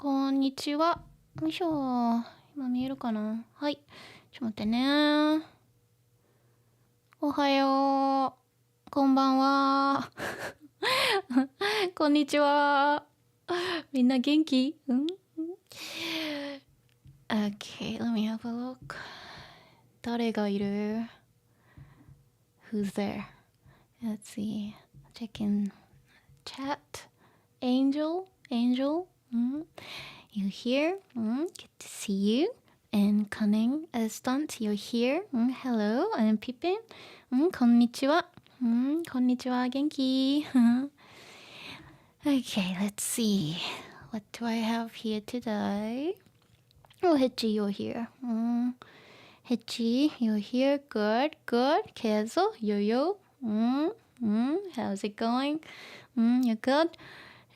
こんにちは。よいしょ。今見えるかな？はい。ちょっと待ってね。おはよう。こんばんは。こんにちは。みんな元気？Okay, let me have a look. 誰がいる？ Who's there? Let's see. Check in chat. Angel? Angel? You here? Good to see you. And Cunning Stunt, you're here. Hello, I'm Pippin. こんにちは。こんにちは、元気？Okay, let's see. What do I have here today? Oh, Hechi, you're here. Hechi, you're here. Good, good. Kezo, yo-yo. How's it going? You're good?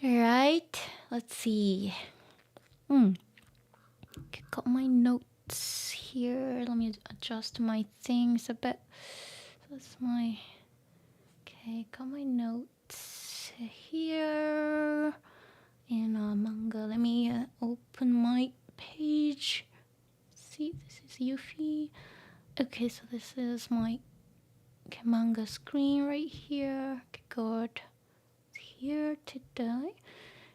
Right. Let's see. Got my notes here. Let me adjust my things a bit. That's my... Okay, got my notes here in Manga. Let me open my page. See, this is Yuffie. Okay, so this is my Manga screen right here. Okay, good. It's here today.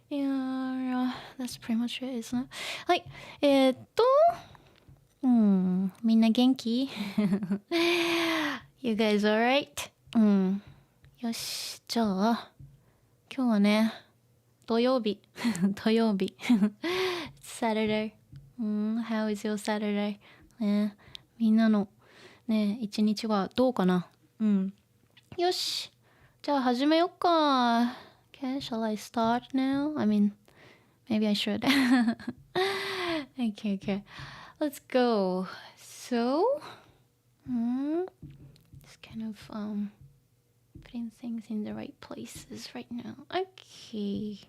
Yeah, that's pretty much it, isn't it? はい。みんな元気？ You guys alright? よし、じゃあ、今日はね、土曜日。土曜日。Saturday. How is your Saturday? ね、みんなのね、一日はどうかな？よし。じゃあ始めよっか。Okay, shall I start now? I mean, maybe I should. Okay. Let's go. So, just kind of putting things in the right places right now. Okay.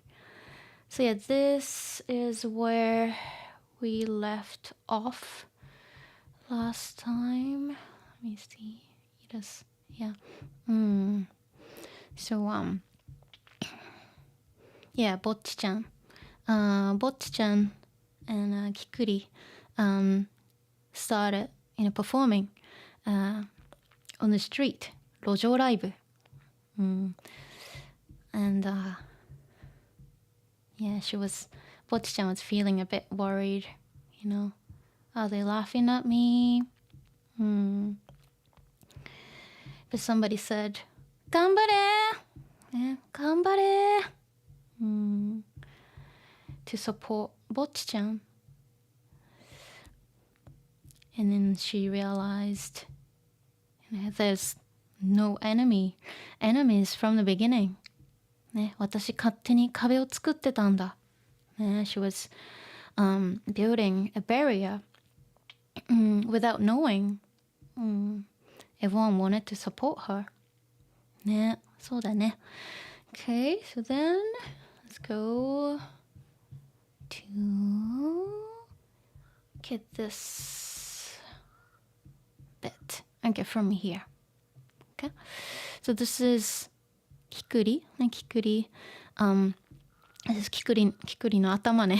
So yeah, this is where we left off last time. Let me see. Yeah. So, yeah, Bocchi-chan. Bocchi-chan and Kikuri started, performing on the street, 路上ライブ. And yeah, Bocchi-chan was feeling a bit worried, Are they laughing at me? But somebody said, 頑張れ! 頑張れ! To support Bocchi-chan. And then she realized, there's no enemies from the beginning. ね、私勝手に壁を作ってたんだ。ね、she was building a barrier without knowing. Everyone wanted to support her. ね、そうだね。Okay, so then let's go to get this bit. Okay, from here. Okay, so this is Kikuri. Kikuri. This is Kikuri no atama ne.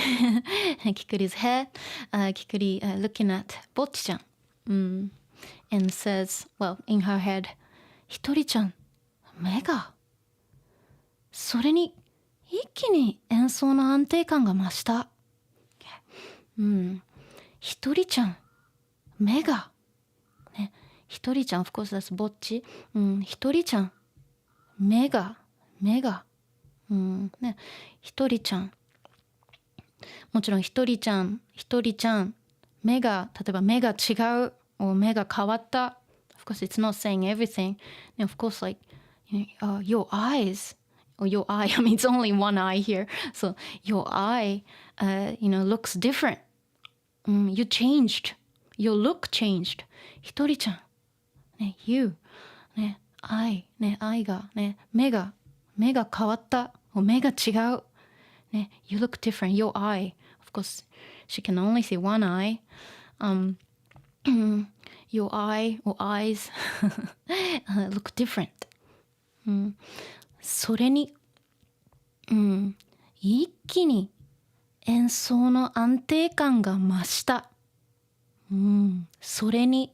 Kikuri's head. Kikuri looking at Bocchi-chan. And says, well, in her head, ひとりちゃん、目が。それに一気に演奏の安定感が増した。ひとりちゃん、目が。ね、ひとりちゃん、of course that's Bocchi。ひとりちゃん、目が。ね、ひとりちゃん。もちろんひとりちゃん、目が、例えば目が違う、目が変わった。Of course it's not saying everything. And of course like, your eyes, or your eye, I mean it's only one eye here. So your eye, looks different. You changed. Your look changed. ひとりちゃん。ね、you. ね、eye が、ね、目が変わった。目が違う。ね、you look different. Your eye. Of course, she can only see one eye. Your eye or eyes look different. それに、一気に演奏の安定感が増した。それに、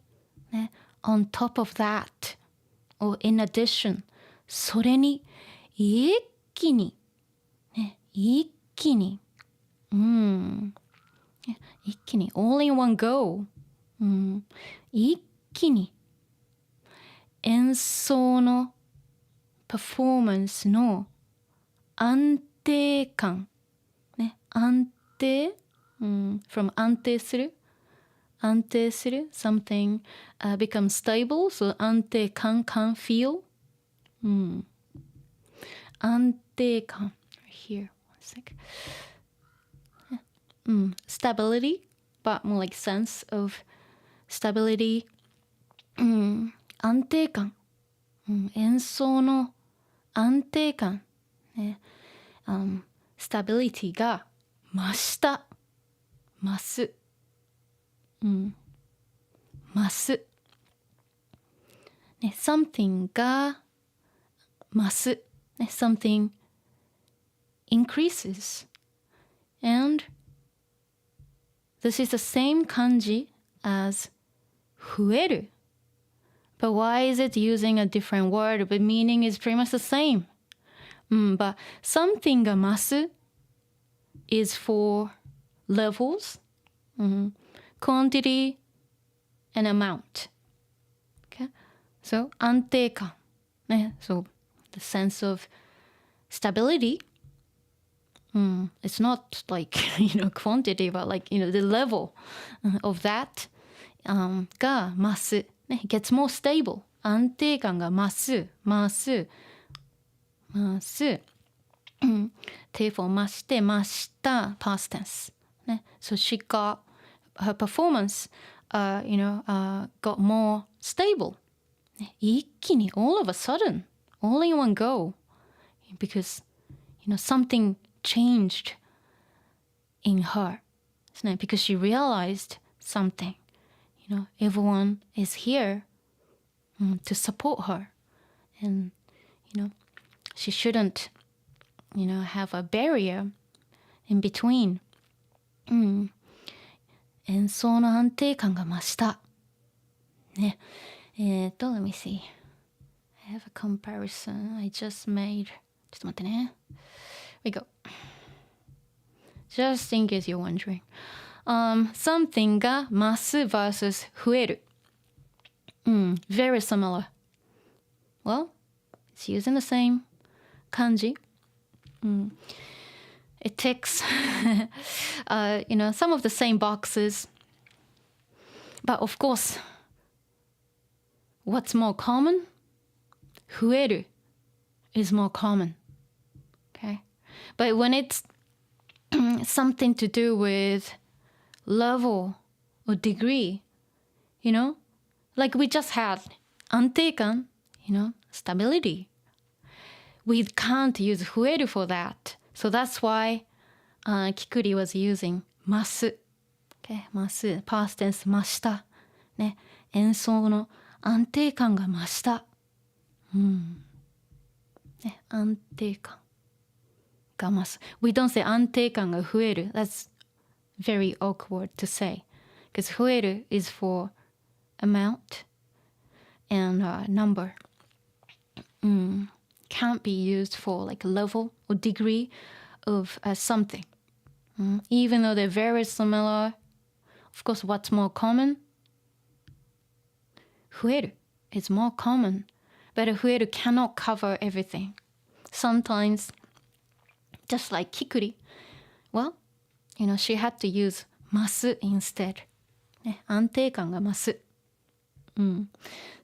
ね、on top of that, or in addition, それに、一気に、ね、一気に、一気に、all in one go、一気に、演奏のパフォーマンスの安定感、ね、安定、from 安定する、something、becomes stable, so 安定感 can feel、安定感 here, one sec、stability, but more like sense of stability、安定感、演奏の安定感、ね、stability が増した、増す、増す、ね、something が増す、ね、something increases, and this is the same 漢字 as 増える。But why is it using a different word? But meaning is pretty much the same. But something が増す is for levels, quantity, and amount. Okay? So 安定感。ね、so the sense of stability. It's not like, quantity, but like, the level of that が増す。ね、gets more stable。安定感が増す、増す、増す。therefore 増して、増した、past tense。ね、so she got, her performance, got more stable。ね、一気に、all of a sudden, all in one go. Because, something changed in her. ですね、because she realized something. Everyone is here to support her. And, she shouldn't, have a barrier in between. 演奏の安定感が増した。ね。let me see. I have a comparison I just made. ちょっと待ってね。We go. Just in case you're wondering. Something が増す versus 増える。very similar. Well, it's using the same 漢字。It ticks, some of the same boxes. But of course, what's more common? 増える is more common. Okay? But when it's something to do with level or degree, like we just had 安定感, stability. We can't use 増える for that. So that's why Kikuri was using 増す。Okay? 増す。past tense 増した。ね。演奏の安定感が増した。ね。安定感が増す。We don't say 安定感が増える。That's very awkward to say. Because 増える is for amount and number. Can't be used for like level or degree of something. Even though they're very similar, of course, what's more common? 増える is more common, but 増える cannot cover everything. Sometimes, just like Kikuri, well, she had to use 増す instead. ね、安定感が増す。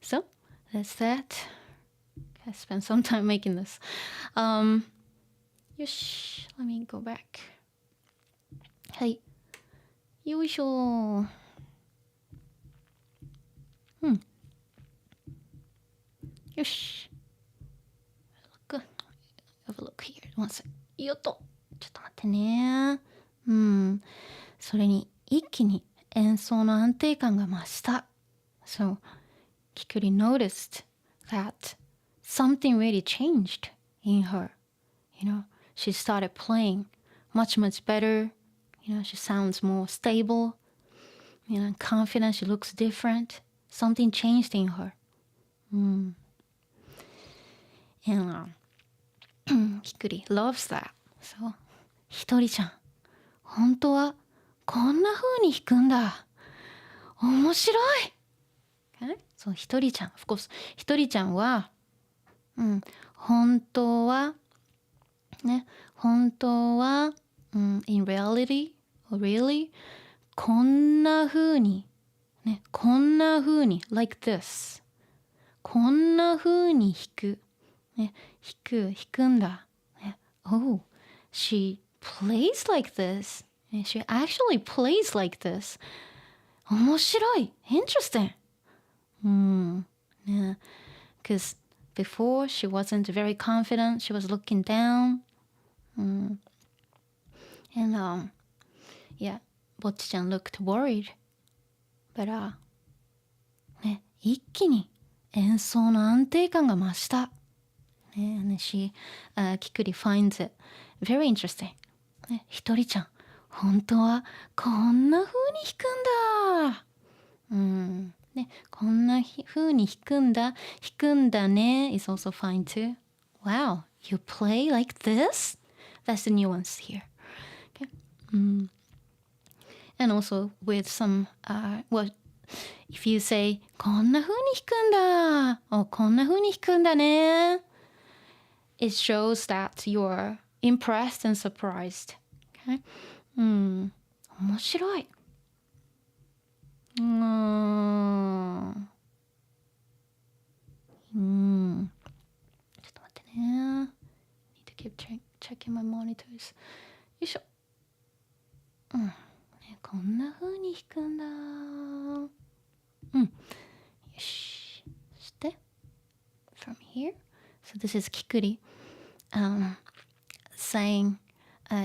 So, that's that. I spent some time making this. Yosh, let me go back. はい。よいしょ。よし。Look. Have a look here. One sec. よっと。ちょっと待ってね。それに一気に演奏の安定感が増した。So, Kikuri noticed that something really changed in her. She started playing much, much better She sounds more stable. Confident. She looks different. Something changed in her. And Kikuri loves that. So, ひとりちゃん、本当はこんな風に弾くんだ。面白い。そう、ひとりちゃん。Of course、ひとりちゃんは、本当は、本当は、in reality, or really, こんな風に、こんな風に、like this。こんな風に弾く。弾くんだ。Oh, she plays like this. She actually plays like this. 面白い。Interesting. Because before she wasn't very confident. She was looking down. And yeah, Bocchi-chan looked worried. But 一気に演奏の安定感が増した。And she, Kikuri finds it very interesting. ひとりちゃん、本当はこんな風に弾くんだ。こんな風に弾くんだね is also fine too. Wow, you play like this? That's the nuance here. Okay. And also with some, well, if you say こんな風に弾くんだ、こんな風に弾くんだね、it shows that you're impressed and surprised. Okay? 面白い。ちょっと待ってね。Need to keep checking my monitors. よいしょ。こんな風に弾くんだ。よし。そして、from here. So this is Kikuri saying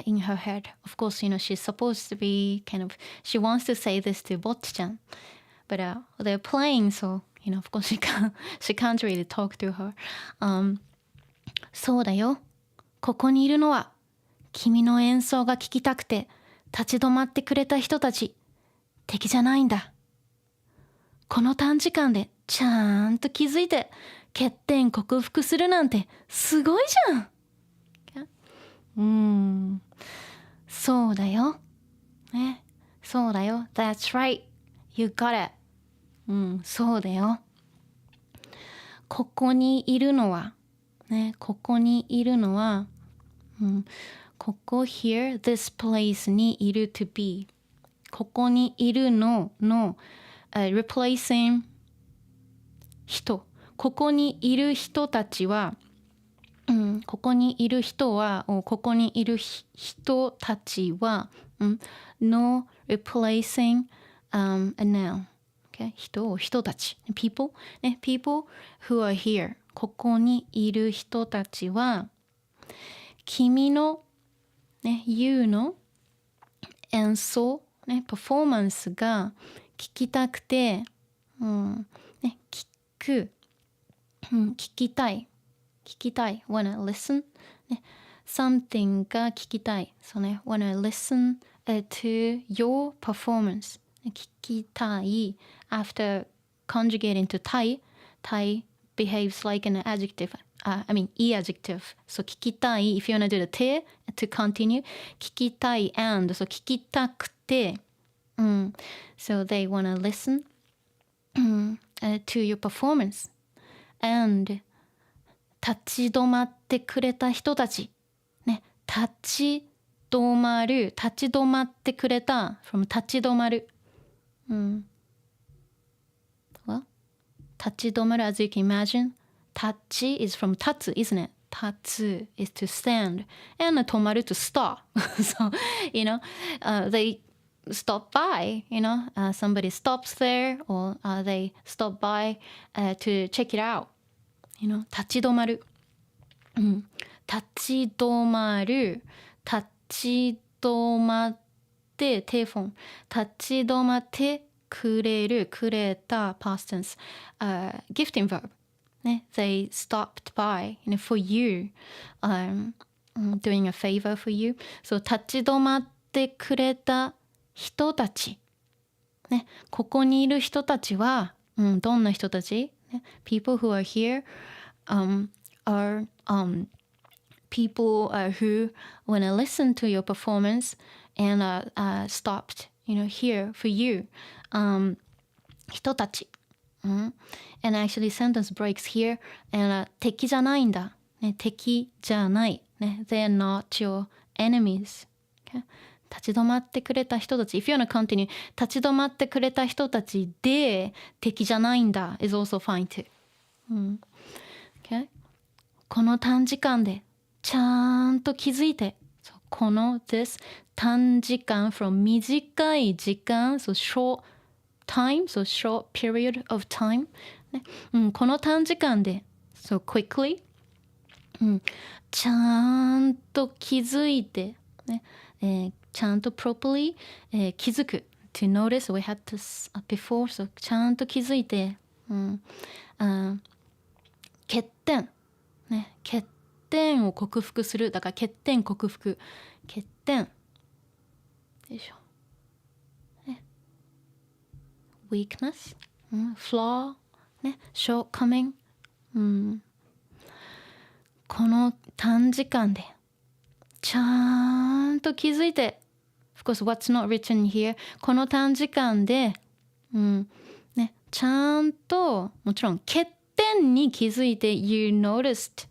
in her head. Of course, she's supposed to be kind of, she wants to say this to Bocchi-chan. But they're playing, so, of course she can't really talk to her. そうだよ。ここにいるのは、君の演奏が聴きたくて、立ち止まってくれた人たち、敵じゃないんだ。この短時間でちゃんと気づいて、欠点克服するなんてすごいじゃん。そうだよ。そうだよ。That's right. You got it. そうだよ。ここにいるのは、ここにいるのは、ここ here, this place にいる to be. ここにいるの、replacing 人。ここにいる人たちは、ここにいる人は、ここにいる人たちは、no replacing a noun. Okay? 人たち。people, people who are here. ここにいる人たちは、君の、you の演奏、パフォーマンスが聞きたくて、聞きたい。wanna listen、something が聞きたい。そうね、wanna listen to your performance。聞きたい。After conjugating to Thai behaves like an adjective. E adjective. So 聞きたい。If you wanna do the te to continue. 聞きたい and. So 聞きたくて。So they wanna listen to your performance. And 立ち止まってくれた人たち。立ち止まってくれた。from 立ち止まる。Well, 立ち止まる as you can imagine. 立ち is from 立つ isn't it? 立つ is to stand. And 止まる to stop. So, they stop by, somebody stops there or they stop by to check it out. 立ち止まる。立ち止まる。立ち止まって、テレフォン。立ち止まってくれる。くれた past tense. Gifting verb. They stopped by, for you. Doing a favor for you. So 立ち止まっってくれた人たち、ね、ここにいる人たちは、どんな人たち、ね、people who are here、are people who when I listen to your performance and stopped, here for you、人たち、and actually sentence breaks here and、敵じゃないんだ、ね、敵じゃない、ね、they're not your enemies、okay? 立ち止まってくれた人たち if you want to continue 立ち止まってくれた人たちで敵じゃないんだ is also fine too、okay? この短時間でちゃんと気づいて、この this 短時間 from 短い時間 so short time so short period of time、ね、この短時間で so quickly、ちゃんと気づいて、ね、ちゃんと properly、気づく to notice we had this before so ちゃんと気づいて、欠点、ね、欠点を克服する、だから欠点克服、欠点よいしょ、ね、weakness、flaw、ね、shortcoming、この短時間でちゃんと気づいて of course what's not written here この短時間で、ね、ちゃんともちろん欠点に気づいて you noticed、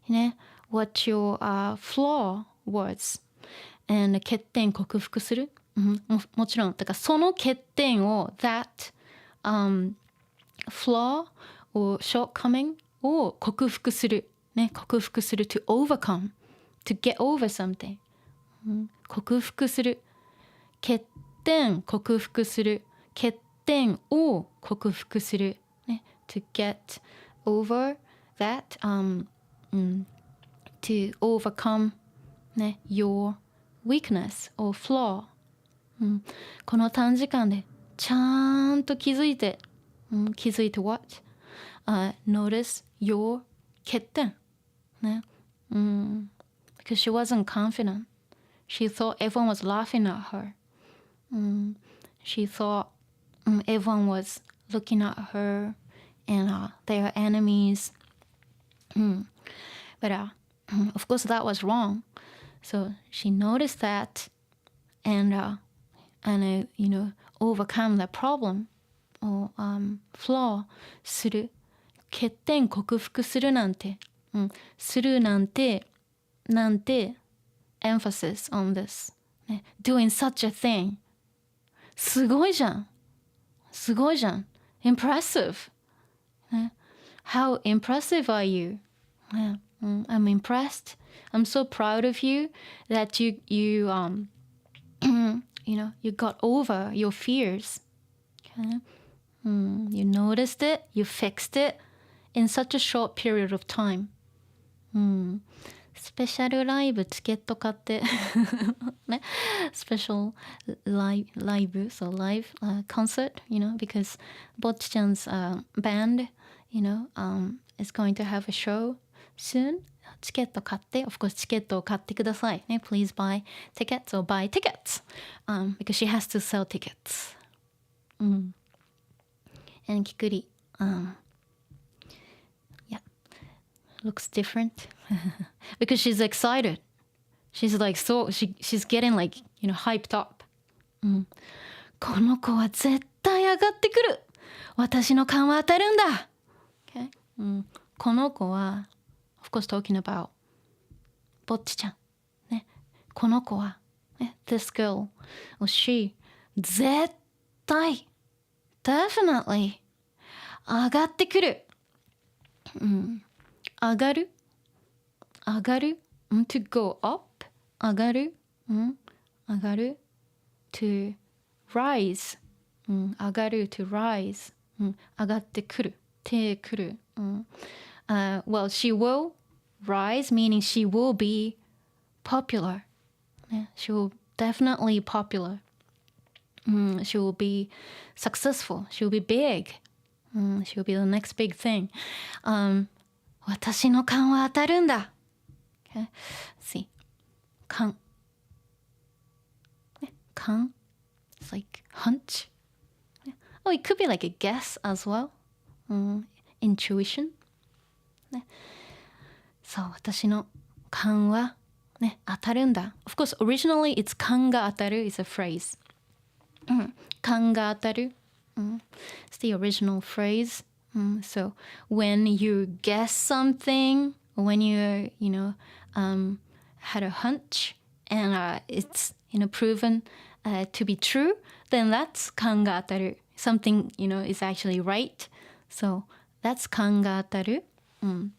ね、what your、flaw was and 欠点克服する、もちろんだからその欠点を that、flaw or shortcoming を克服する、ね、克服する to overcome to get over something、克服する、欠点克服する、欠点を克服する、ね、to get over that、to overcome、ね、your weakness or flaw、この短時間でちゃんと気づいて、気づいて what?、notice your 欠点、ね、because she wasn't confident. She thought everyone was laughing at her. She thought everyone was looking at her and they are enemies. But of course that was wrong. So she noticed that and overcome the problem or flaw する。欠点克服するなんて、するなんて emphasis on this、ね、doing such a thing すごいじゃん impressive、ね、how impressive are you、ね、I'm impressed I'm so proud of you that you you got over your fears、okay? You noticed it you fixed it in such a short period of time、スペシャルライブチケット買ってね、スペシャルライブ so live、concert because Bocchi-chan's band is going to have a show soon チケット買って of course チケットを買ってくださいね please buy tickets or buy tickets、because she has to sell tickets、and Kikuri looks different because she's excited she's like so she's getting like hyped up、この子は絶対上がってくる私の勘は当たるんだ、okay? この子は of course talking about ぼっちちゃん、ね、この子は、ね、this girl or she 絶対 definitely 上がってくる、上がる to go up 上がる、上がる to rise、上がる to rise、上がってくるてくる、well she will rise meaning she will be popular、ね、she will definitely popular、she will be successful she will be big、she will be the next big thing、私の勘は当たるんだ。Okay? See. 勘。kan. It's like hunch. Oh, it could be like a guess as well. Intuition. ね、そう、私の勘は、ね、当たるんだ。Of course, originally it's 勘が当たる is a phrase. 勘が当たる。It's the original phrase. So when you guess something, when you, had a hunch and it's, proven to be true, then that's 勘が当たる. Something, is actually right. So that's 勘が当たる. And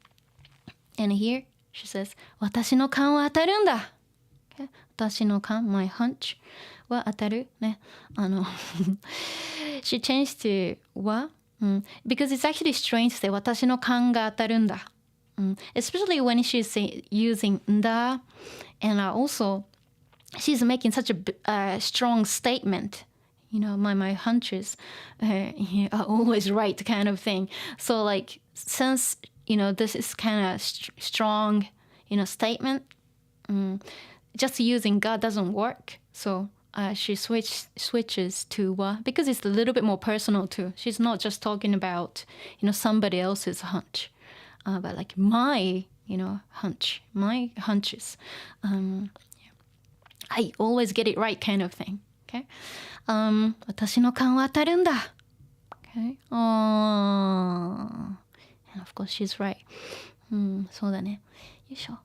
here she says, 私の勘は当たるんだ。Okay? 私の勘、my hunch は当たる。ね。she changed to は、because it's actually strange to say 私の勘が当たるんだ。especially when she's using んだ and also she's making such a strong statement. My hunches are always right kind of thing. So like since this is kind of strong statement, just using God doesn't work. So she switches to wa because it's a little bit more personal too. She's not just talking about somebody else's hunch, but like my hunch, my hunches. I always get it right kind of thing. Okay. 私の勘は当たるんだ。Okay. And of course she's right. そうだね。よいしょ。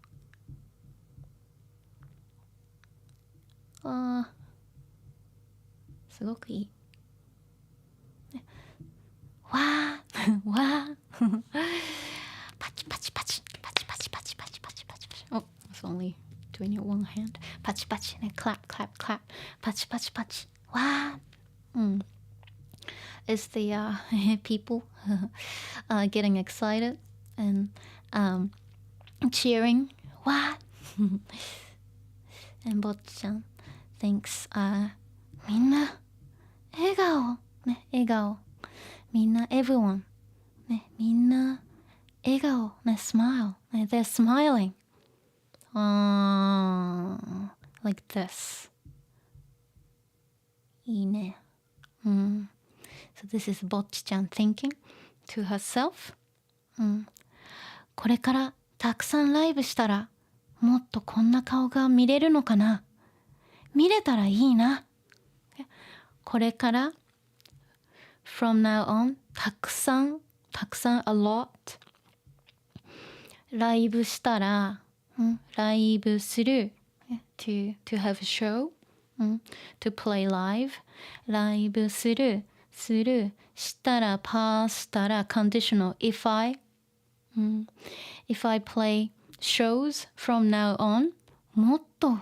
すごくいい。ね、わーわーパチパチパチパチパチパチパチパチパチパチ。Oh, it's only doing it one hand. パチパチね。clap clap clap. パチパチパチ。わー。It's the people getting excited and cheering. What? And Bocchi-chan thinks みんな笑顔ね笑顔みんな everyone ねみんな笑顔ね smile ね they're smiling like this いいねSo this is Bocchi-chan thinking to herself. これからたくさんライブしたらもっとこんな顔が見れるのかな見れたらいいな。これから from now on たくさん a lot ライブしたら、ライブする to have a show、to play live ライブするしたらパーしたら conditional if I play shows from now on もっと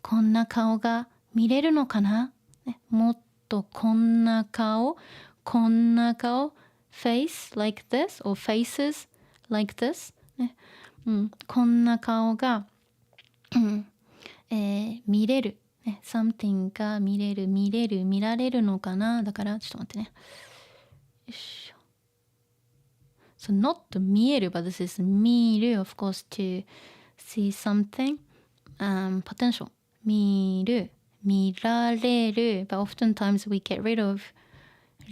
こんな顔が見れるのかな、ね、もっとこんな顔 face like this or faces like this、ねこんな顔が、見れるね、something が見られるのかなだからちょっと待ってねよいしょ So not 見える but this is 見る of course to see something potential 見られる but oftentimes we get rid of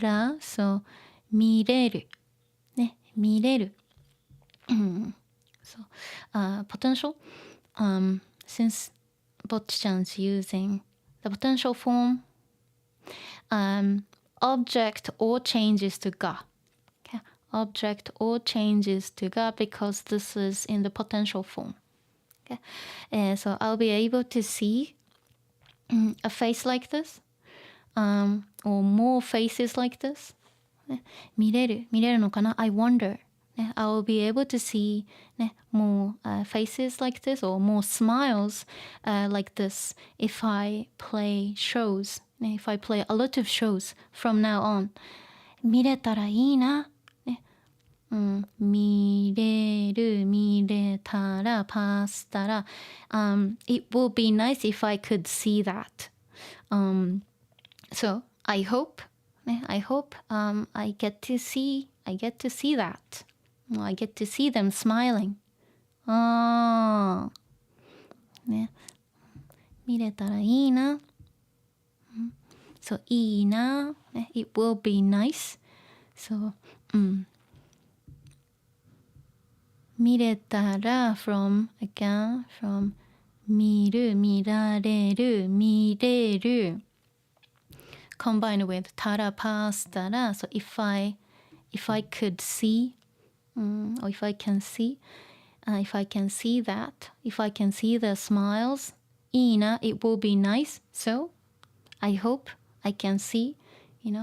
ら so 見れるね見れるso potential since Bocchi-chan's using the potential form object or changes to ga. Okay? Object or changes to ga because this is in the potential form. Okay? So I'll be able to see a face like this or more faces like this. 見れるのかな I wonder. I will be able to see more faces like this or more smiles like this if I play shows, if I play a lot of shows from now on. 見れたらいいな。見れたら、パスたら。It would be nice if I could see that. So I hope I get to see that. I get to see them smiling. ね。見れたらいいな。So いいな、ね、it will be nice. So 見れたら from 見る、見られる、見れる combined with たら past たら so if I could see or if I can see if I can see that if I can see the smiles いいな it will be nice so I hope I can see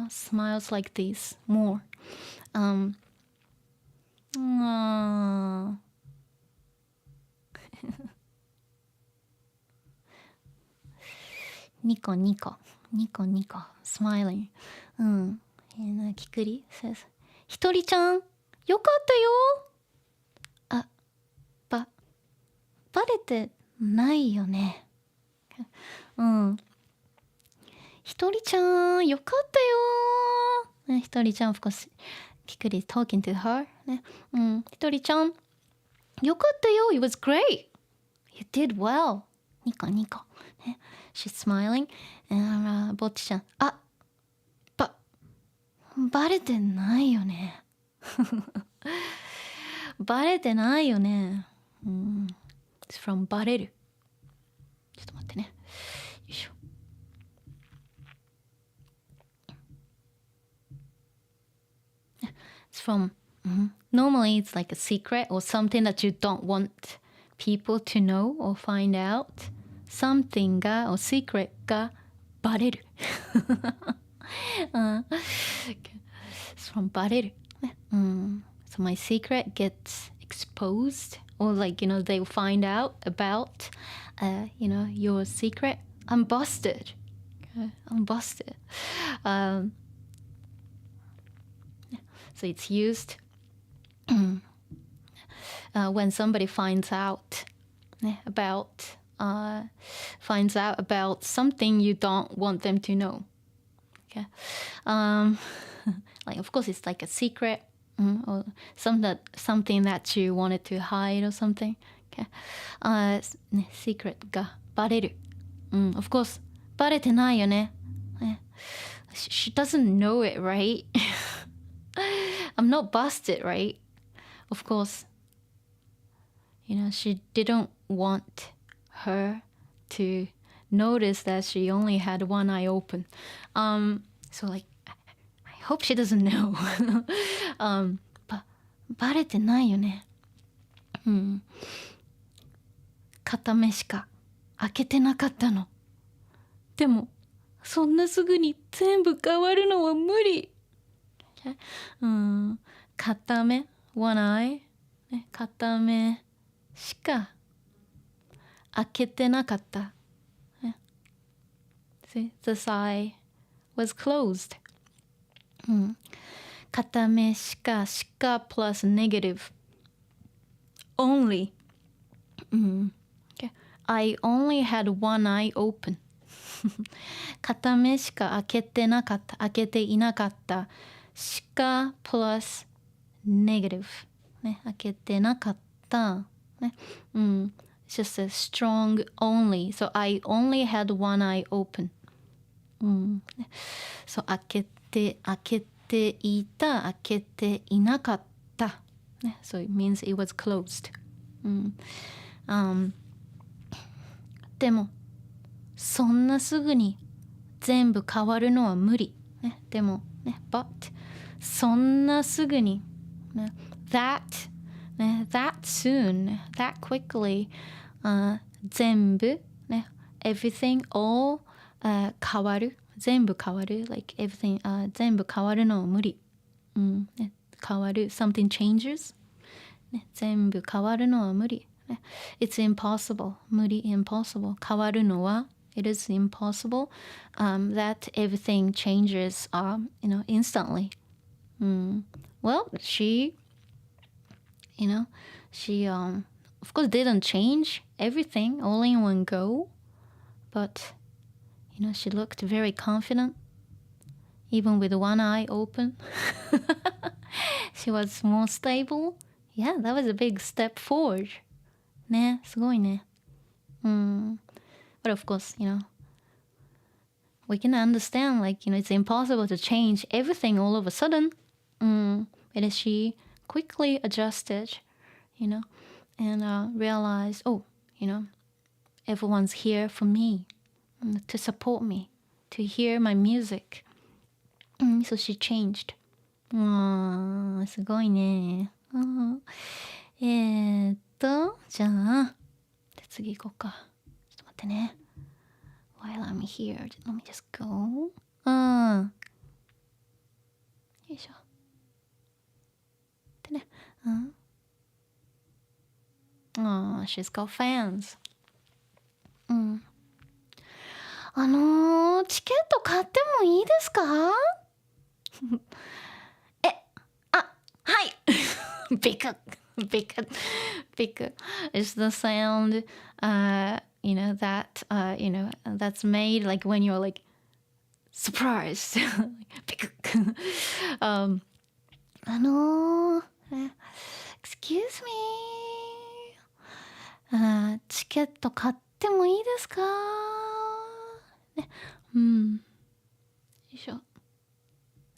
smiles like this more Nico, smiling. キクリ says ひとりちゃんよかったよバレてないよねひとりちゃんよかったよひとりちゃん of course キクリ talking to her ねひとりちゃんよかったよ it was great you did well ニコね she's smiling and ぼっちちゃんバレてないよねバレてないよねit's from バレるちょっと待ってねよいしょIt's from normally it's like a secret or something that you don't want people to know or find out something が or secret がバレるIt's from バレる、So my secret gets exposed or like they will find out about your secret I'm busted So it's used when somebody finds out about something you don't want them to know. Okay, like of course it's like a secret or something that you wanted to hide or something. Okay, secret がバレる。of course バレてないよね。She doesn't know it, right? I'm not busted, right? Of course, she didn't want her to notice that she only had one eye open. So like, I hope she doesn't know. バレてないよね。片目しか開けてなかったの。でも、そんなすぐに全部変わるのは無理。片目 one eye 片目しか開けてなかった See, this eye was closed 片目しか plus negative only I only had one eye open 片目しか開けてなかった開けていなかったしか plus negative 開けてなかったIt's just a strong only so I only had one eye open so 開けていた開けていなかった、so it means it was closed、でもそんなすぐに全部変わるのは無理、でもbut そんなすぐに、that soon that quickly、全部、everything all、変わる全部変わる like everything、全部変わるのは無理、変わる something changes、全部変わるのは無理、it's impossible 無理 impossible 変わるのはIt is impossible that everything changes, instantly. Well, she, of course, didn't change everything all in one go, but, she looked very confident, even with one eye open. She was more stable. Yeah, that was a big step forward. ね、すごいね。But of course, we can understand, like, you know, it's impossible to change everything all of a sudden. But she quickly adjusted, you know, and realized, oh, you know, everyone's here for me, to support me, to hear my music. So she changed. すごいね。じゃあ、次行こうか。ちょっと待ってね。While I'm here, let me just go. よいしょ。でね。she's got fans. チケット買ってもいいですか？はい。Big is the sound, you know, that, you know, that's made like when you're like surprised. Big. Excuse me. チケット買ってもいいですか？ね、よいしょ。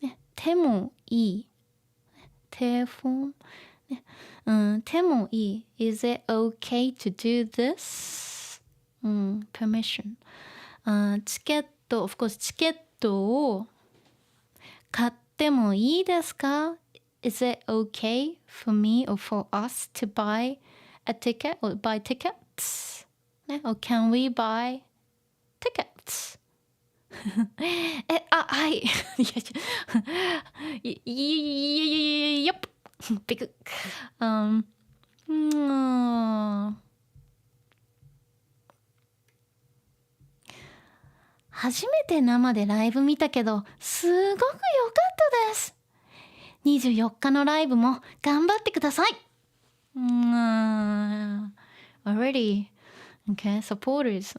ね、手もいい。手フォン。ね、手もいい。Is it okay to do this? Permission. チケット、of course チケットを買ってもいいですか？ Is it okay for me or for us to buy a ticket or buy tickets? ね、or can we buy tickets? はい。よっ。びっくり。初めて生でライブ見たけど、すごく良かったです。24日のライブも頑張ってください。already. Okay, supporters.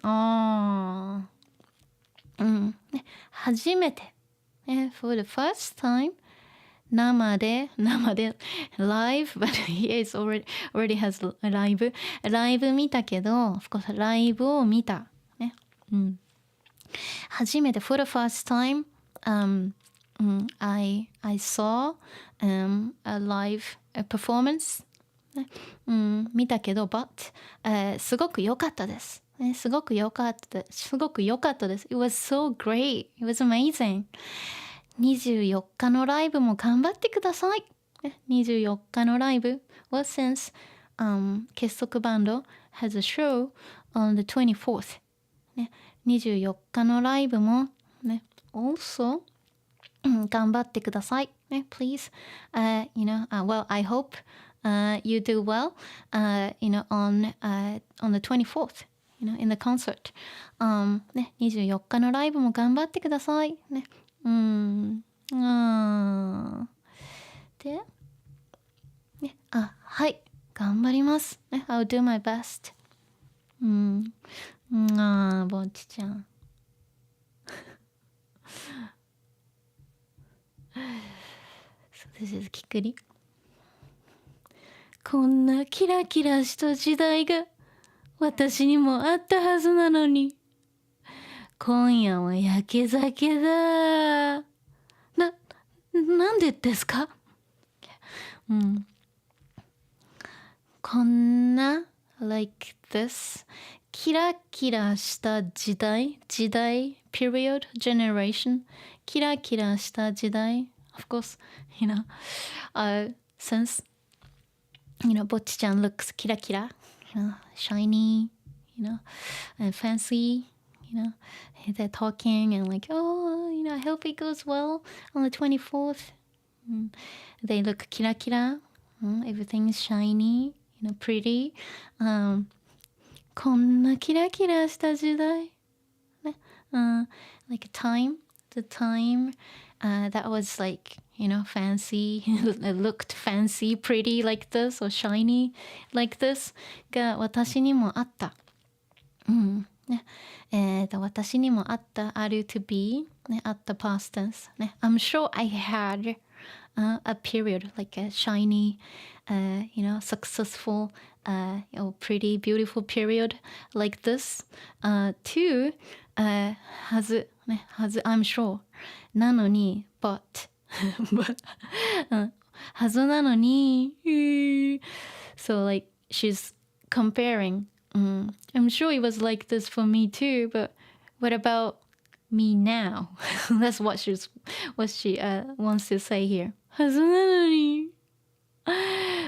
初めて。for the first time. 生で live, but he is already has live 見たけど、of course ライブを見た。ね。初めて for the first time, I saw a live performance. 見たけど but、すごく良かったです。すごく良かったです。It was so great. It was amazing. 24日のライブも頑張ってください。24日のライブ was since、結束バンド has a show on the 24th、24日のライブも、also、頑張ってください。please、you know, well, I hope、you do well、you know, on the 24th、you know, in the concert、24日のライブも頑張ってください。で、はい、頑張ります。I'll do my best。ぼっちちゃん。This is きくり。こんなキラキラした時代が私にもあったはずなのに。今夜は焼け酒だ。なんでですか？こんな like this キラキラした時代 period generation キラキラした時代 of course you know since you know ぼっちちゃん looks キラキラ you know shiny you know and fancy you know they're talking and like oh you know I hope it goes well on the 24th they look キラキラeverything is shiny you know pretty こんなキラキラした時代ねlike the time that was like you know fancy it looked fancy pretty like this or shiny like this が私にもあった私にもあったある to be あった past tense I'm sure I had a period like a shiny you know successful you know, pretty beautiful period like this too はずね、I'm sure. なのに、but. but はずなのに、so like she's comparing. I'm sure it was like this for me too, but what about me now? That's what she wants to say here. はずなのに.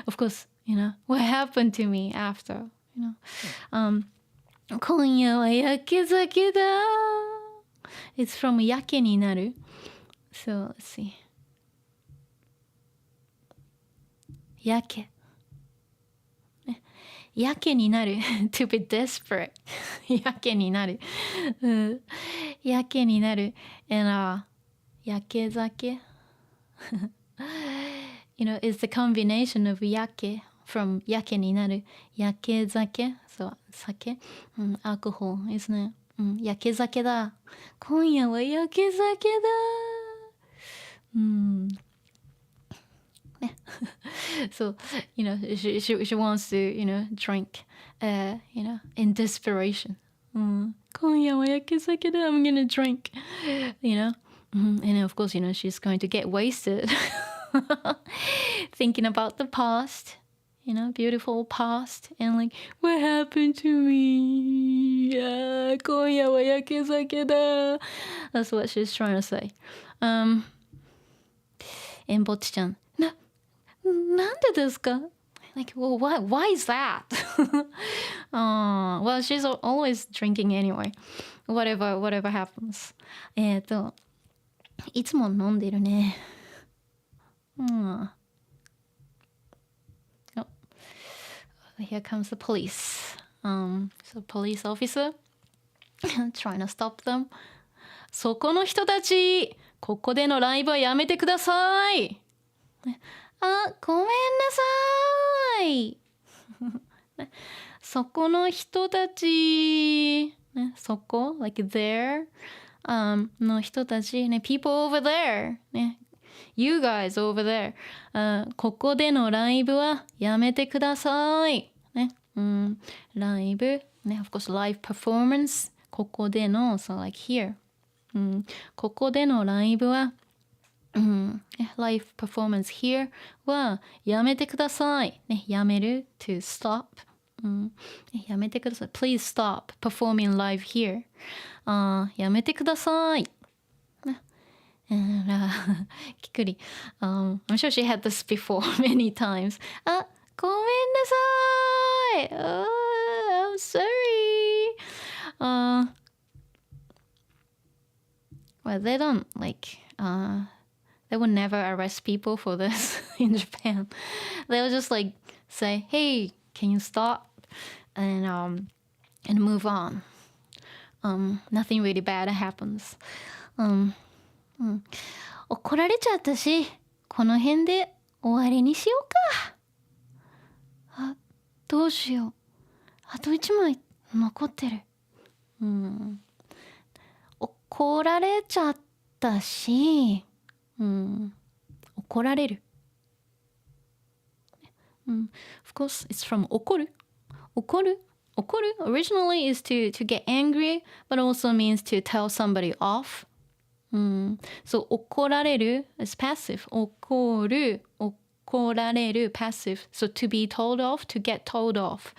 Of course, what happened to me after,「今夜はやけ酒だ」 It's from やけになる So, let's see やけやけになる To be desperate やけになるやけになる And やけ酒it's the combination of やけ from やけになるやけ酒 so 酒、alcohol isn't it、やけ酒だ今夜はやけ酒だso she wants to drink in desperation 今夜はやけ酒だ I'm gonna drink and of course she's going to get wasted thinking about the past beautiful past and like what happened to me 今夜はやけ酒だ that's what she's trying to say and Bocchi-chanなんでですか like well why is that well she's always drinking anyway whatever happens いつも飲んでるねHere comes the police. So police officer trying to stop them. そこの人たち、ここでのライブはやめてください。ごめんなさい。そこの人たち、そこ like there の人たち、people over there You guys over there、ここでのライブはやめてください。ライブ、of course live performance ここでの so like here、ここでのライブは、live performance here はやめてください。やめる to stop、やめてください。Please stop performing live here、やめてください。And Kikuri, I'm sure she had this before many times. ごめんなさい I'm sorry. Well, they don't like, they would never arrest people for this in Japan. They'll just like say, hey, can you stop? And move on. Nothing really bad happens. 怒られちゃったしこの辺で終わりにしようかどうしようあと1枚残ってる怒られちゃったし怒られるOf course it's from 怒る怒るoriginally is to get angry but also means to tell somebody off So 怒られる is passive 怒られる passive so to be told off to get told off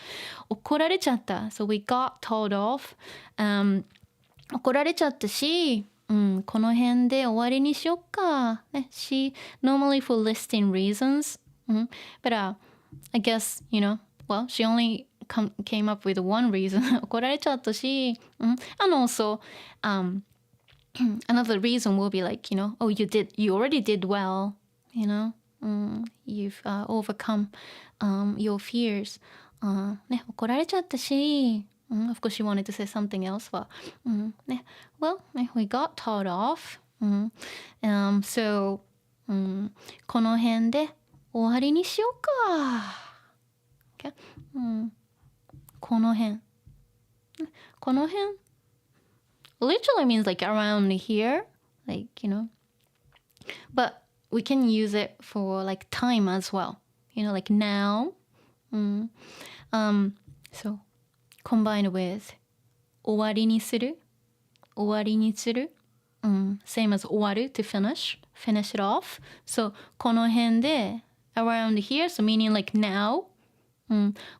怒られちゃった so we got told off、怒られちゃったし、この辺で終わりにしよっか、she normally for listing reasons、but I guess well she only came up with one reason 怒られちゃったし、and also another reason will be like, oh, you already did well, you've overcome your fears. 怒られちゃったし、of course she wanted to say something else, but, well, we got told off. So, この辺で終わりにしようか。Okay? この辺。Literally means like around here, like, but we can use it for like time as well, like now. So combined with 終わりにする same as 終わる to finish it off. So この辺で around here, so meaning like now.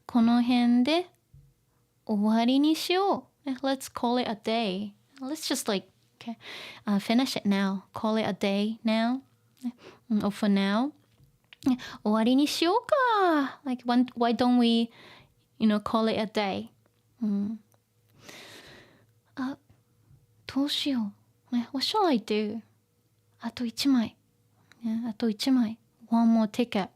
この辺で終わりにしよう。Let's call it a day. Let's just like, okay, finish it now. Call it a day now. Or for now. 終わりにしようか。Like, why don't we, call it a day? どうしよう。What shall I do? あと1枚。あと1枚。One more ticket.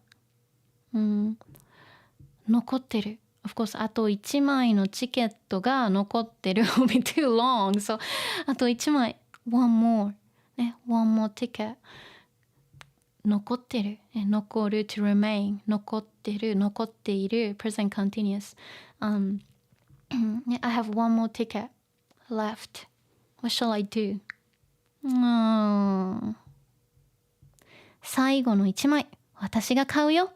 残ってる。Of course, あと1枚のチケットが残ってる。will be too long. So, あと1枚。One more. One more ticket. 残ってる。残る to remain. 残ってる。残っている。present continuous. I have one more ticket left. What shall I do? 最後の1枚。私が買うよ。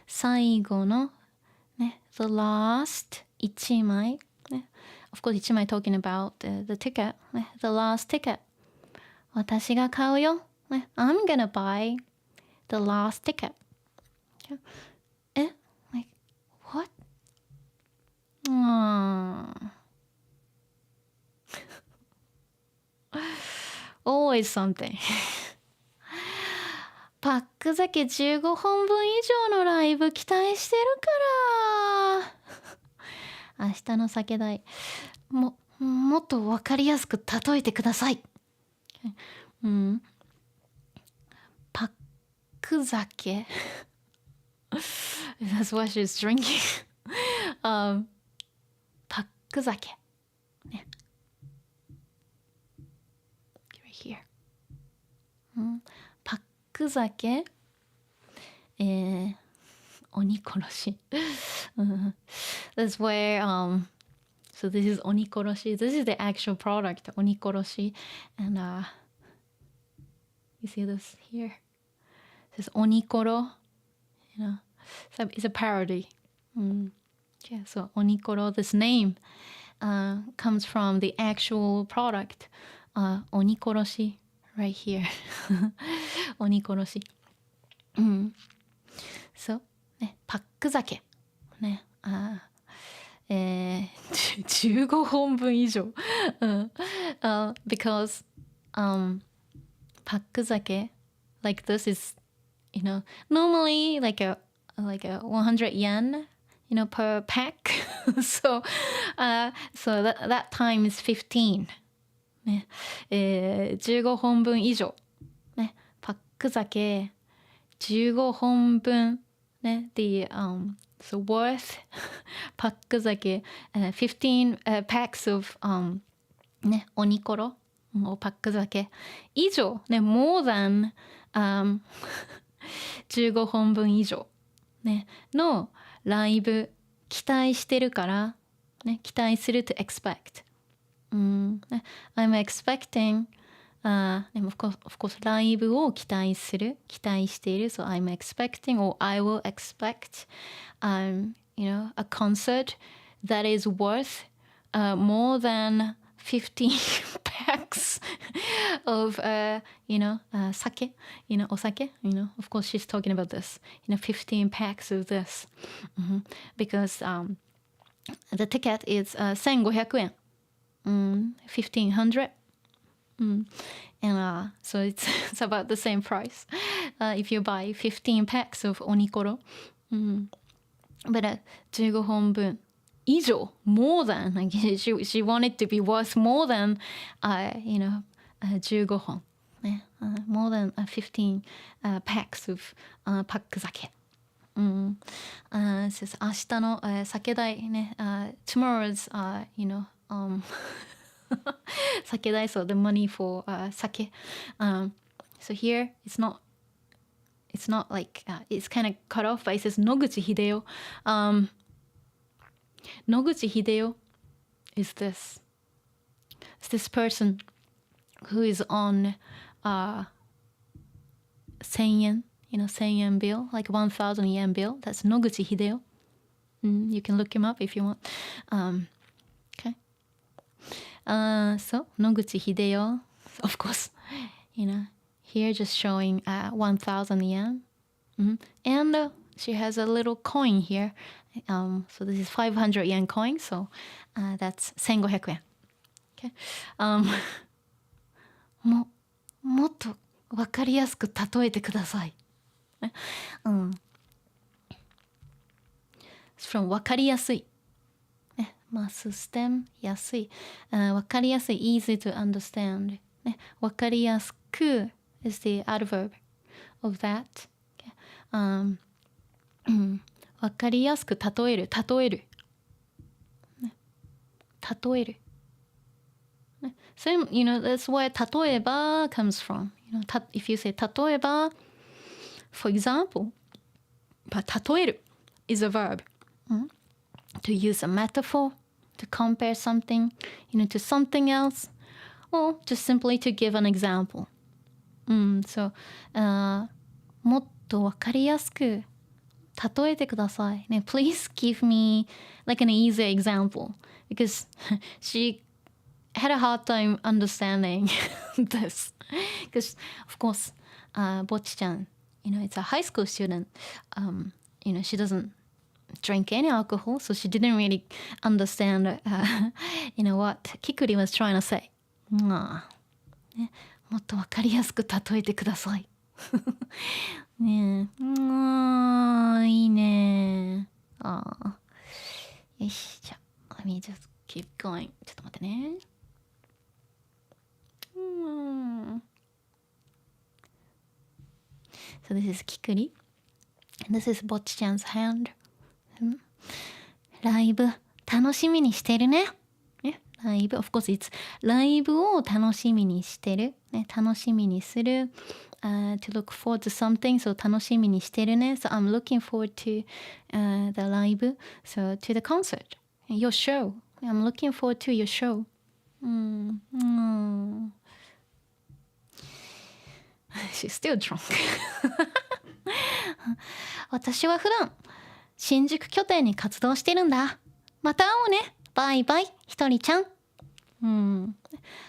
最後のね、the last 1枚、ね、of course 1枚 talking about the ticket、ね、the last ticket 私が買うよ、ね、I'm gonna buy the last ticket like what? Always something パック酒15本分以上のライブ期待してるから明日の酒代もっと分かりやすく例えてください、パック酒That's what she's drinking パック酒ねright here、パック酒鬼殺しThat's where so this is 鬼殺し This is the actual product 鬼殺し and you see this here This is 鬼殺 so it's a parody yeah so 鬼殺 this name comes from the actual product 鬼殺しright here 鬼殺しそうねパック酒ね15本分以上because パック酒 like this is normally like a 100 yen per pack so that time is 15ね15本分以上ねパック酒15本分ね the so worth パック酒、15、packs of ね鬼殺パック酒以上ね more than 15本分以上ねのライブ期待してるからね期待する to expect I'm expectingでも of course ライブを期待する期待している so I'm expecting or I will expect a concert that is worth more than 15 packs of sake o sake of course she's talking about this 15 packs of this because the ticket is 1500 yen 1500 and so it's about the same price if you buy 15 packs of onikoro but 15本分以上 more than like she wanted to be worth more than 15本ね、more than 15 packs of パック酒明日の酒代ねtomorrow's sake dai, so the money for sake. So here it's not like it's kind of cut off, but it says Noguchi Hideo. Noguchi Hideo is this. It's this person who is on 1000 yen, 1000 yen bill, like 1000 yen bill. That's Noguchi Hideo. You can look him up if you want. So, Noguchi Hideo, of course, here just showing 1,000 yen. And she has a little coin here. So this is 500 yen coin, so that's 1,500 yen. Okay. もっとわかりやすく例えてください。from わかりやすい。マスステム安い。わかりやすい easy to understand。わかりやすく is the adverb of that。わかりやすく例える。例える。So, that's where 例えば comes from. If you say 例えば, for example, but 例える is a verb. To use a metaphor, to compare something, to something else, or just simply to give an example. So, もっとわかりやすく例えてください。Please give me like an easy example, because she had a hard time understanding this. Because, of course, Bocchi-chan, it's a high school student. She doesn't drink any alcohol, so she didn't really understand, what Kikuri was trying to say. もっとわかりやすく例えてください。ねえ。いいね。よし、じゃあ、let me just keep going. ちょっと待ってね。So this is Kikuri. And this is Bocchi-chan's hand. ライブ楽しみにしてるね。ライブ、of course it's ライブを楽しみにしてる。楽しみにする。to look forward to something. So 楽しみにしてるね。So I'm looking forward to the live. So to the concert. Your show. I'm looking forward to your show. She's still drunk. 私は普段新宿拠点に活動してるんだ。また会おうね。バイバイ、ひとりちゃん。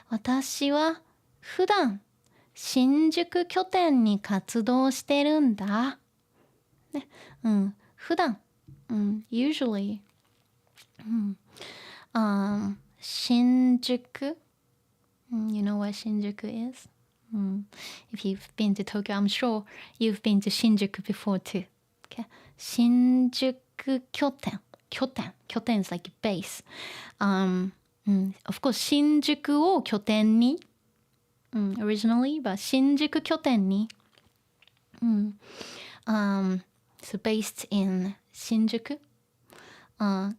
私は普段新宿拠点に活動してるんだ。普段。usually。新宿。You know where 新宿 is? If you've been to Tokyo, I'm sure you've been to Shinjuku before too. Okay. 新宿拠点。拠点 is like base. Of course, 新宿を拠点に。originally, but 新宿拠点に。so based in 新宿。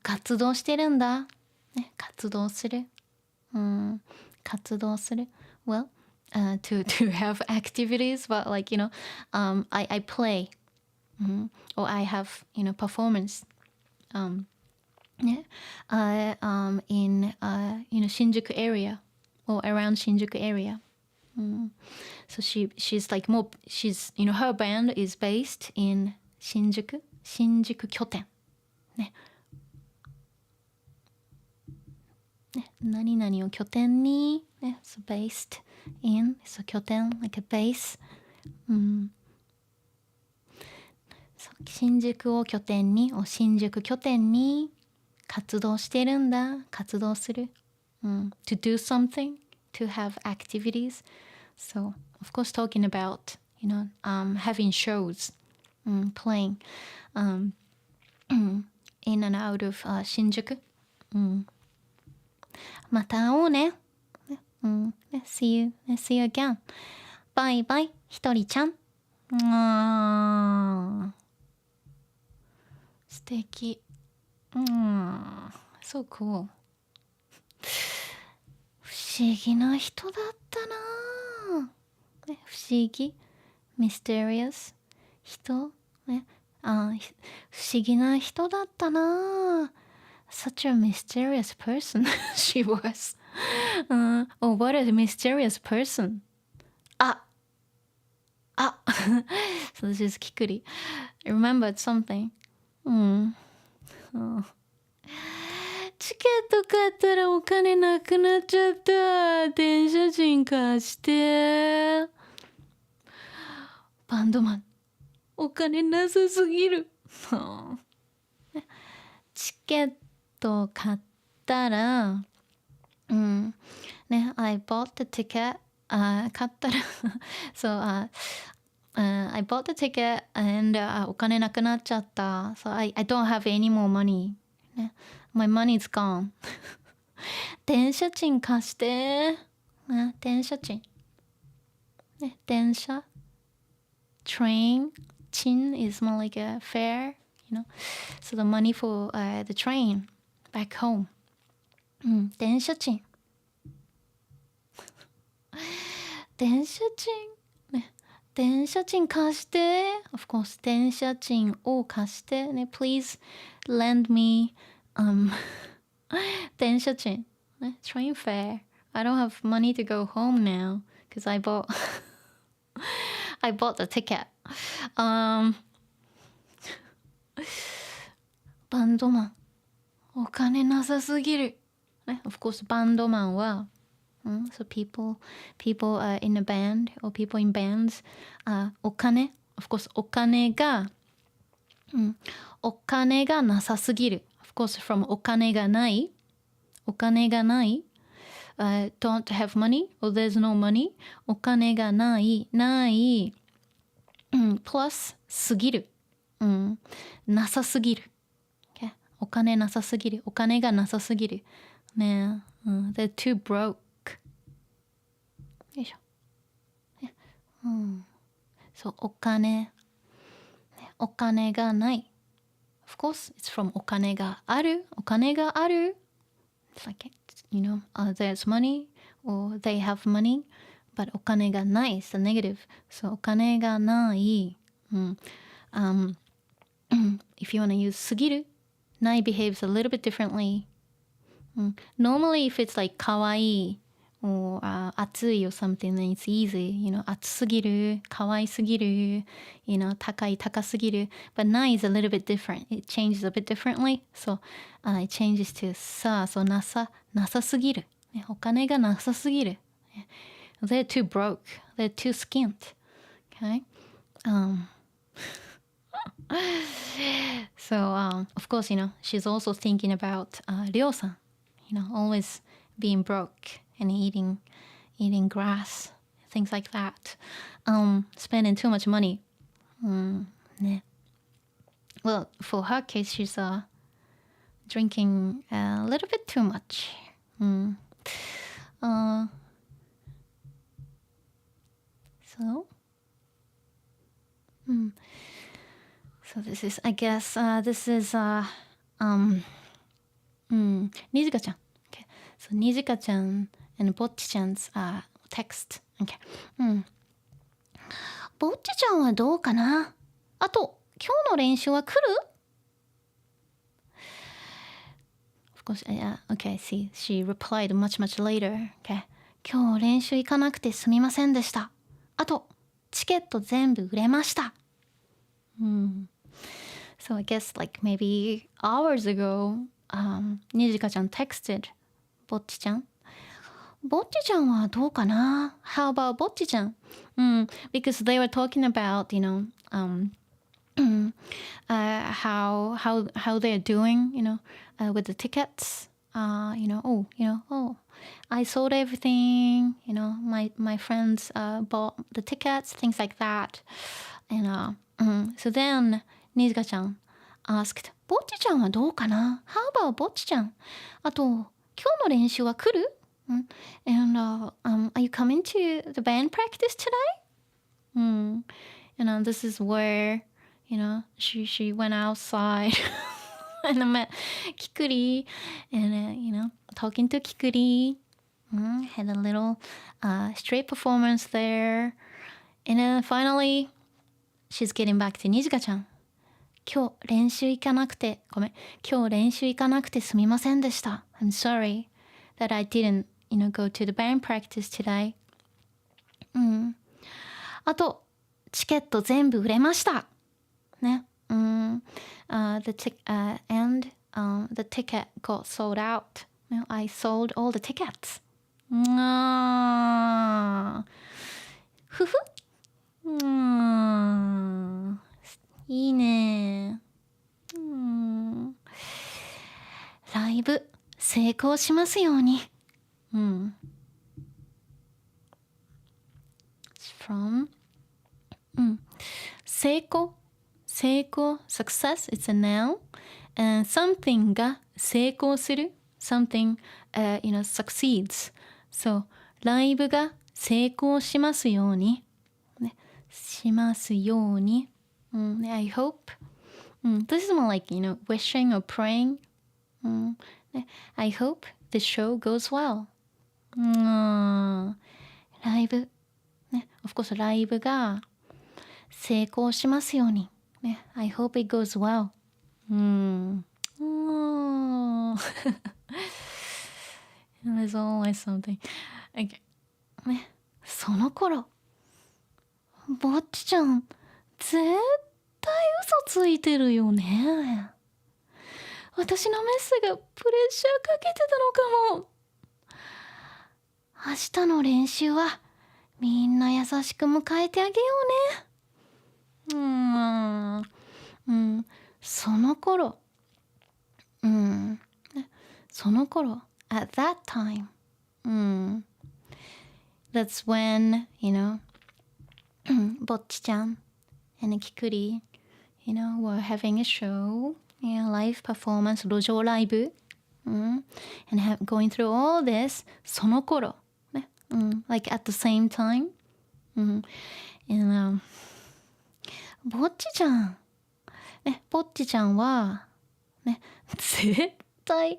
活動してるんだ。活動する。活動する。Well, to have activities, but like, I play. Or I have, performance. In, Shinjuku area or around Shinjuku area. So she's like more, her band is based in Shinjuku 拠点。何々を拠点に、so based in, so 拠点 like a base。新宿を拠点に、新宿拠点に活動してるんだ。活動する。to do something, to have activities. So, of course, talking about, having shows, playing in and out of 新宿。また会おうね。See you again. バイバイ、ひとりちゃん。素敵。So cool. 不思議な人だったな。不思議。mysterious 人。不思議な人だったな。Such a mysterious person she was. Oh, what a mysterious person. So this is Kikuri. I remembered something. 違チケット買ったらお金なくなっちゃった。電車賃貸して。バンドマン、お金なさすぎる。チケット買ったら、ね、I bought the ticket. 買ったらそう、I bought the ticket and、お金なくなっちゃった。So I don't have any more money. ね、My money's gone. 電車賃貸して。ね、電車賃。ね、電車。Train. 賃 is more like a fare, you know. So the money for、the train back home. 電車賃。電車賃。ね、電車賃貸して。Of course, 電車賃を貸して。ね、Please lend me, 電車賃。ね、train fare. I don't have money to go home now because I bought the ticket. バンドマン、お金なさすぎる。ね、Of course, バンドマンは、so people、in a band or people in bands、お金、Of course, お金がなさすぎる。Of course, from お金がない、don't have money or there's no money. お金がない、plus すぎる、なさすぎる。Okay? お金なさすぎる。お金がなさすぎる。ね、they're too broke. よいしょ。そう、お金がない。Of course, it's from お金がある。It's like, you know, there's money or they have money, but お金がない is the negative. So お金がない。If you want to use すぎる、ない behaves a little bit differently. Normally, if it's like かわいい or 暑い or something, then it's easy. You know, 暑すぎる、かわいすぎる、you know, 高すぎる。But ない is a little bit different. It changes a bit differently. So, it changes to さ、so なさすぎる。ね、お金がなさすぎる。They're too broke. They're too skint. Okay? So, of course, you know, she's also thinking about Ryo-san, you know, always being broke and eating grass, things like that. Spending too much money. Yeah. Well, for her case, she's drinking a little bit too much. So this is, I guess, this is Nijika-chan. Okay. So Nijika-chan and Bocchi-chan's text. Okay. ぼっちちゃんはどうかな。あと、今日の練習は来る？ Of course, okay, see, she replied much later. Okay. 今日練習行かなくてすみませんでした。あと、チケット全部売れました。So I guess like maybe hours ago, Nijika-chan texted Bocchi-chan. Bocchi-chan wa dou ka na? How about Bocchi-chan? Because they were talking about, you know, how they're doing, you know, with the tickets. You know, I sold everything. You know, my friends bought the tickets, things like that. And so then Nijika-chan asked, ぼっちちゃんはどうかな？ How about ぼっちちゃん？あと、今日の練習は来る？ And are you coming to the band practice today? You know, this is where, you know, she went outside and met Kikuri and, you know, talking to Kikuri. Had a little straight performance there. And then finally, she's getting back to Nijika-chan. 今日練習行かなくてすみませんでした。I'm sorry that I didn't, you know, go to the band practice today. あと、チケット全部売れました。ね。And the ticket got sold out. I sold all the tickets. あふふいいね。ライブ成功しますように。from 成功 success, it's a noun, and something が成功する something succeeds. So ライブが成功しますように、しますように、I hope. This is more like wishing or praying. I hope the show goes well. ライブof course ライブが成功しますように。I hope it goes well. There's always something. Okay. その頃、ぼっちちゃん、絶対嘘ついてるよね。私のメッセがプレッシャーかけてたのかも。明日の練習はみんな優しく迎えてあげようね。その頃、その頃、at that time, that's when, Bocchi-chan and Kikuri, were having a show, live performance, 路上ライブ, and going through all this, その頃、like at the same time, and, ぼっちちゃん、ぼっちちゃんは、絶対、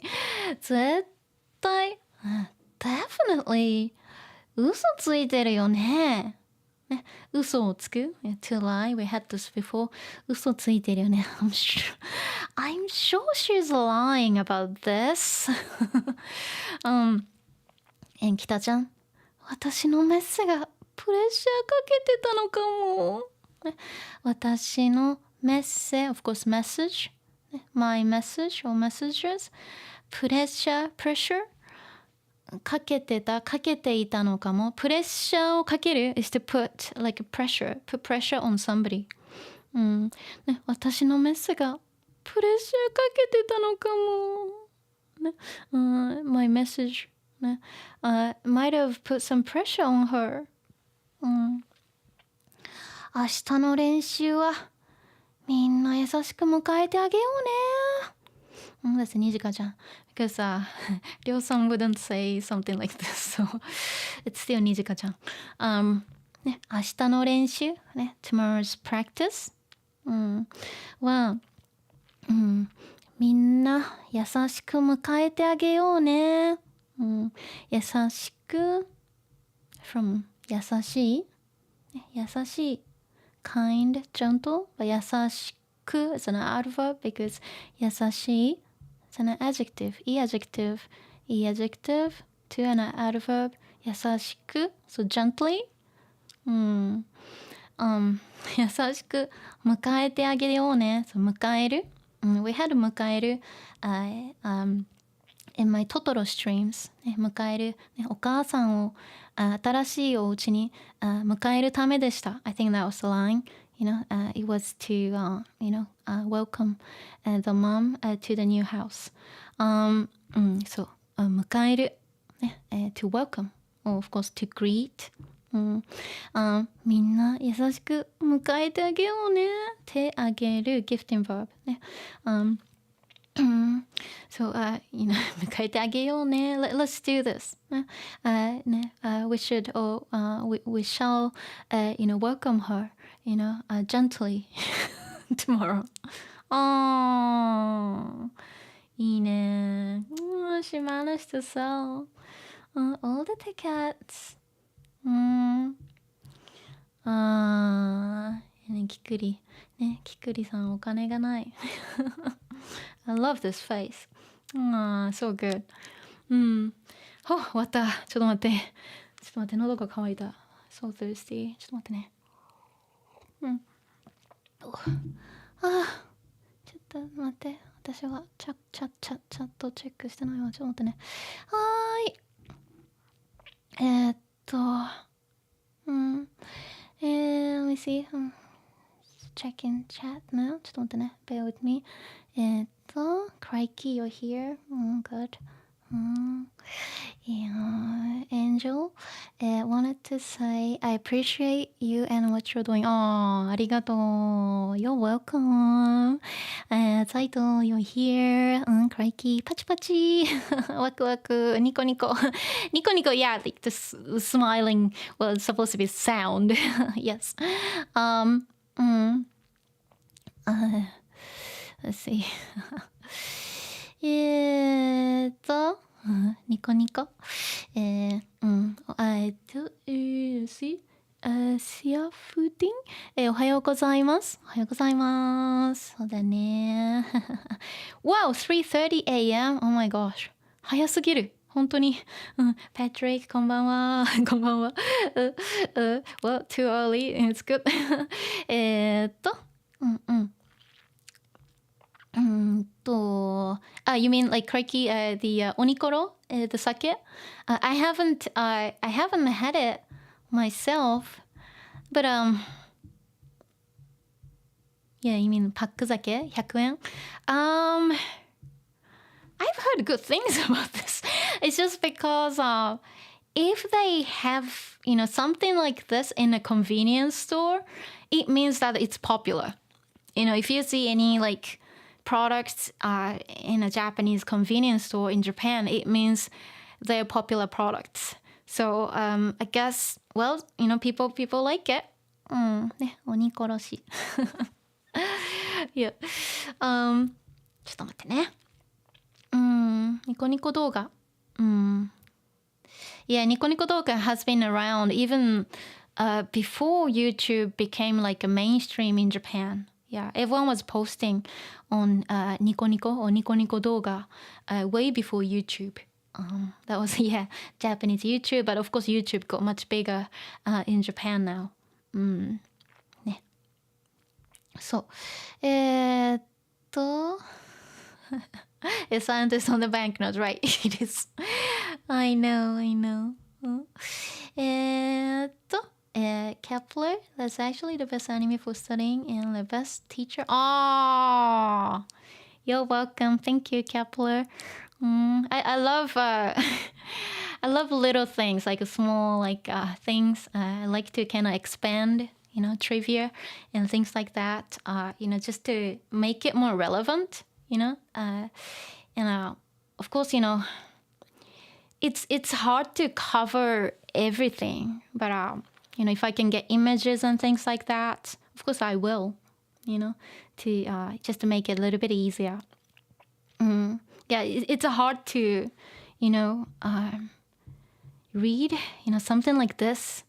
definitely 嘘ついてるよね。嘘をつく to lie, we had this before. 嘘ついてるよね。I'm sure she's lying about this. and 北ちゃん、私のメッセがプレッシャーかけてたのかも。私のメッセ、of course message, my message or messages, プレッシャー、pressure かけていたのかも。プレッシャーをかける is to put like pressure, put pressure on somebody. 私のメッセがプレッシャーかけてたのかも。my message, might have put some pressure on her. 明日の練習はみんな優しく迎えてあげようね。that's Nijikaちゃん。Because Ryo-san wouldn't say something like this, so it's still Nijikaちゃん。明日の練習、tomorrow's practice、は、みんな優しく迎えてあげようね。優しく from 優しい、優しい kind, gentle, but 優しく is an adverb because 優しい it's an adjective, adjective to an adverb 優しく so gently 優しく迎えてあげようね。そう迎える、we had 迎える、in my Totoro streams、迎える、お母さんを新しいお家に迎えるためでした。I think that was the line. It was to, welcome the mom to the new house. そう、迎える、to welcome, or of course to greet. みんな優しく迎えてあげようね。手あげる gifting verb ね。So, 迎えてあげようね。Let's do this. We should, or we shall, welcome her, gently tomorrow. いいね。She managed to sell all the tickets. キクリさんお金がない。I love this face. So good. 終わった。ちょっと待って、喉が渇いた。So thirsty. ちょっと待ってね。ちょっと待って。私はチャットチェックしてないわ。ちょっと待ってね。はーい。let me see. Check in chat now. ちょっと待ってね。Bear with me. Crikey, you're here. Good. Yeah, Angel, wanted to say I appreciate you and what you're doing. ありがとう。You're welcome. サイト you're here. Crikey, パチパチ。ワクワク。ニコニコ。ニコニコ, yeah, like this smiling was supposed to be sound. Yes. Let's see. ニコニコ。see. シアフディン、おはようございます。おはようございます。そうだね。Wow, 3:30 a.m. Oh my gosh. 早すぎる。本当に。Patrick, こんばんは。こんばんは。Well, too early. It's good. You mean like crikey, the onikoro, the sake? I haven't had it myself, but yeah, you mean パック酒100円? I've heard good things about this. It's just because if they have, something like this in a convenience store, it means that it's popular. If you see any like products in a Japanese convenience store in Japan, it means they're popular products. So I guess, well, people like it. ね、鬼殺し。いや、ちょっと待ってね。ニコニコ動画。Yeah, ニコニコ動画 has been around even before YouTube became like a mainstream in Japan. Yeah, everyone was posting on Nico Nico or Nico Nico Doga way before YouTube. That was, Japanese YouTube, but of course YouTube got much bigger in Japan now. ね。そう。A scientist on the banknote, right? It is. I know. Kepler, that's actually the best anime for studying and the best teacher. Oh, you're welcome. Thank you, Kepler. I love I love little things, like small things. I like to kind of expand, trivia and things like that. Just to make it more relevant. Of course, it's hard to cover everything, but if I can get images and things like that, of course I will, to just to make it a little bit easier. Yeah, it's hard to, read, something like this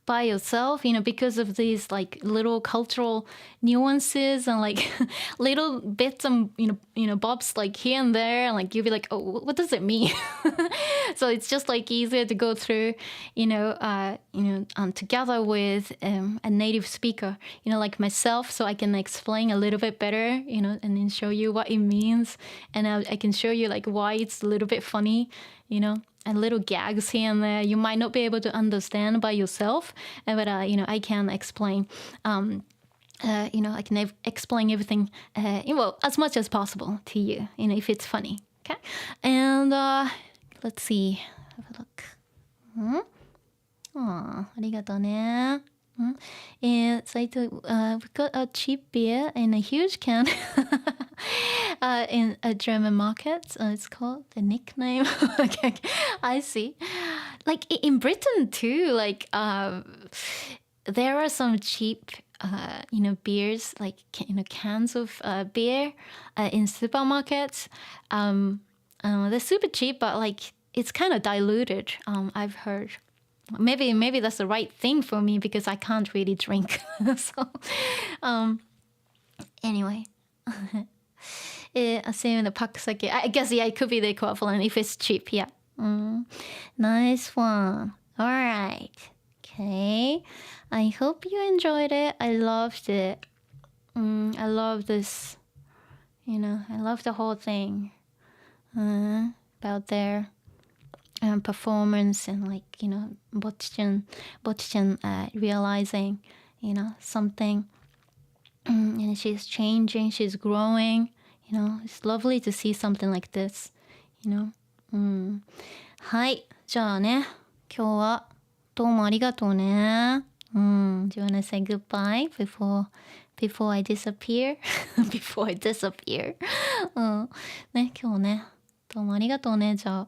by yourself, because of these like little cultural nuances and like little bits and bobs like here and there, and like you'll be like, oh, what does it mean? So it's just like easier to go through, together with a native speaker, like myself, so I can explain a little bit better, and then show you what it means, and I can show you like why it's a little bit funny, and little gags here and there you might not be able to understand by yourself, but I can explain. I can explain everything, as much as possible to you, if it's funny. Okay, and let's see. Have a look. ありがとうね。we've got a cheap beer in a huge can in a German market. It's called the nickname. Okay, I see. Like in Britain too, like there are some cheap beers, like cans of beer in supermarkets. They're super cheap, but like it's kind of diluted. I've heard. Maybe that's the right thing for me because I can't really drink. So, anyway. Assuming the pack sake. I guess, it could be the equivalent if it's cheap, yeah. Nice one. All right. Okay. I hope you enjoyed it. I loved it. I love this, You know, I love the whole thing about their performance and like, you know, Bocchi realizing, you know, something. And she's changing, she's growing. You know, it's lovely to see something like this, you know. はい、じゃあね、今日はどうもありがとうね。Do you wanna say goodbye before I disappear? Before I disappear? ね、今日ね、どうもありがとうね。じゃあ、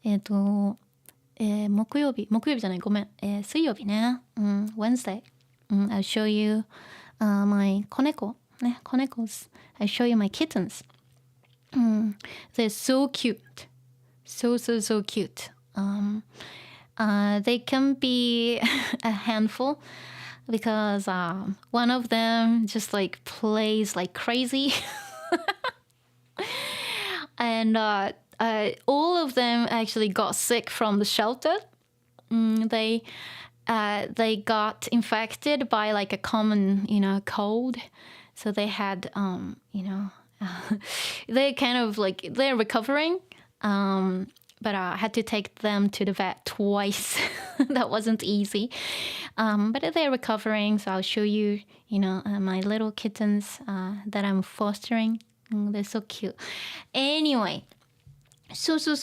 木曜日じゃない、ごめん。水曜日ね。Wednesday. I'll show you my 子猫。ね、子猫。I'll show you my kittens. They're so cute. So cute. They can be a handful because one of them just like plays like crazy. And all of them actually got sick from the shelter. They got infected by like a common, you know, cold. So they had, you know, they kind of like, they're recovering. But I had to take them to the vet twice. That wasn't easy. But they're recovering. So I'll show you, you know, my little kittens that I'm fostering. They're so cute. Anyway. そうじ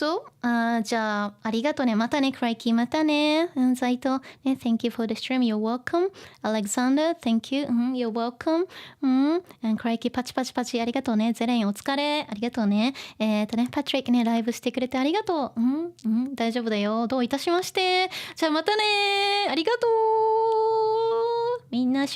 ゃあ、ありがとうね。またね、クライキー。またね。斉藤。ね、Thank you for the stream. You're welcome. Alexander, thank you. You're welcome. クライキー、パチパチパチ。ありがとうね。ゼレン、お疲れ。ありがとうね。ね、パトリックね、ライブしてくれてありがとう。大丈夫だよ。どういたしまして。じゃあ、またね。ありがとう。みんな、